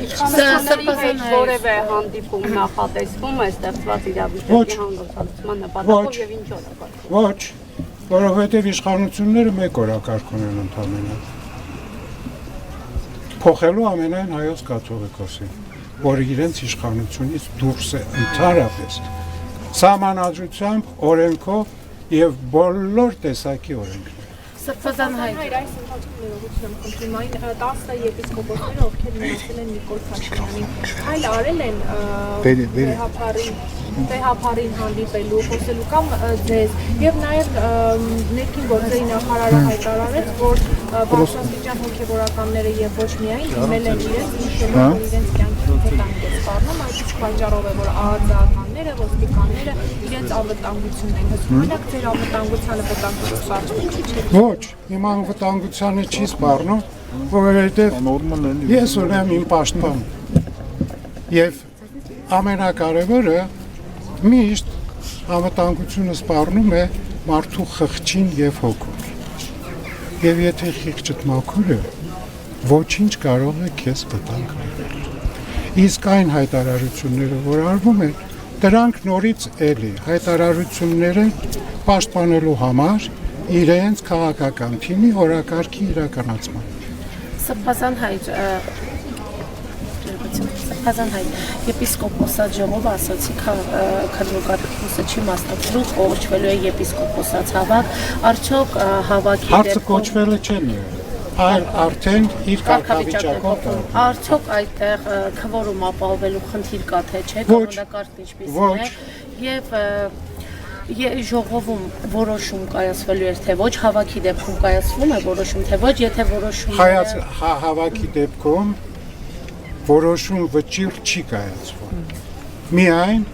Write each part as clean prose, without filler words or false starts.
Իշխանությունների հետ որևէ հանդիպում նախատեսվում է ստեղծված իրավիճակի հանգուցալուծման նպատակով եւ ինչ օրակարգով։ Ոչ, որովհետեւ իշխանությունները մեկ օրակարգ ունեն ընդհանրապես։ Փոխելու ամենայն հայոց կաթողիկոսին, որը իրենց իշխանությունից դուրս է ընդհանրապես սահմանադրությամբ, օրենքով եւ բոլոր տեսակի օրենքներով։ Սրբազան հայր այս ընթացքում ներողություն խնդրում այն 10 եպիսկոպոսները ովքեր միացել են Նիկոլ Փաշինյանին հայլ արել են Բեհափարին հանդիպելու խոսելու կամ ձեզ եւ նաեւ ներքին գործերի նախարարը հայտարարեց որ բարձրաստիճան հոգեվորականները եւ ոչ միայն դիմել են իրենց նշելով որ իրենց կյանքի վտանգ է սպառնում այդ իսկ պատճառով է որ ԱԱԾ-ականները ոստիկանները իրենց անվտանգությունն են հսկում մենակ ձեր անվտանգությանը վտանգ սպառնում Ոչ, իմ անվտանգությանը չի սպառնում, որովհետև ես ունեմ իմ պաշտպան եւ ամենակարևորը միշտ անվտանգությունը սպառնում է մարդու խղճին եւ հոգուն եւ եթե խիղճդ մաքուր է ոչինչ կարող է քեզ վտանգ բերել իսկ այն հայտարարությունները որ արվում են դրանք նորից էլի հայտարարությունները պաշտպանելու համար իրենց քաղաքական թիմի օրակարգի իրականացման։ Սրբազան հայր, եպիսկոպոսատ ժողովը ասացի քննարկումը չի մասնակցելու, կողոչվելու է եպիսկոպոսած հավաք, արդյոք հավաքի հարցը կոչվելը չեն այլ արդեն իր կարգավիճակով արդյոք այդտեղ քվորում ապահովելու խնդիր կա թե չէ, կանոնակարգն ինչպիսին է եւ ժողովում որոշում կայացվելու էր թե ոչ հավաքի դեպքում կայացվում է որոշում թե ոչ եթե որոշում հավաքի դեպքում որոշում վճիռ չի կայացվում միայն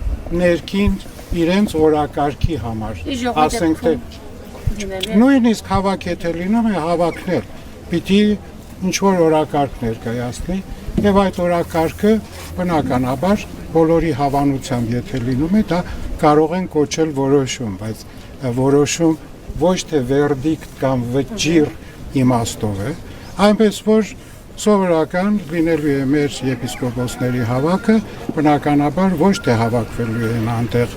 ներքին իրենց օրակարգի համար ասենք թե նույնիսկ հավաք եթե լինում է հավաքներ պիտի ինչ որ օրակարգ ներկայացնի եւ այդ օրակարգը բնականաբար բոլորի հավանությամբ եթե լինում է դա կարող են կոչել որոշում, բայց որոշում ոչ թե վերդիկտ կամ վճիռ իմաստով է, այնպես որ սովորական լինելու է մեր եպիսկոպոսների հավաքը, բնականաբար ոչ թե հավաքվելու են այնտեղ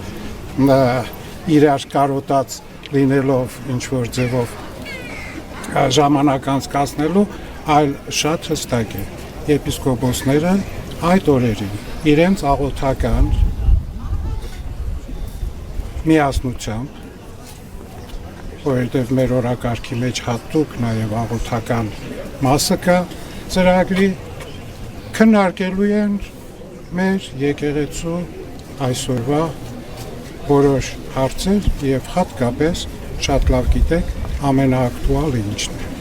իրար կարոտած լինելով ինչ-որ ձևով ժամանակ անցկացնելու, այլ շատ հստակ է, եպիսկոպոսները այդ օրերին իրենց աղոթական միասնությամբ, որովհետև մեր օրակարգի մեջ հատուկ նաև աղոթական մասը կա ծրագրի քննարկելու են մեր եկեղեցու այսօրվա որոշ հարցեր եւ հատկապես շատ լավ գիտեք ամենաակտուալը ինչն է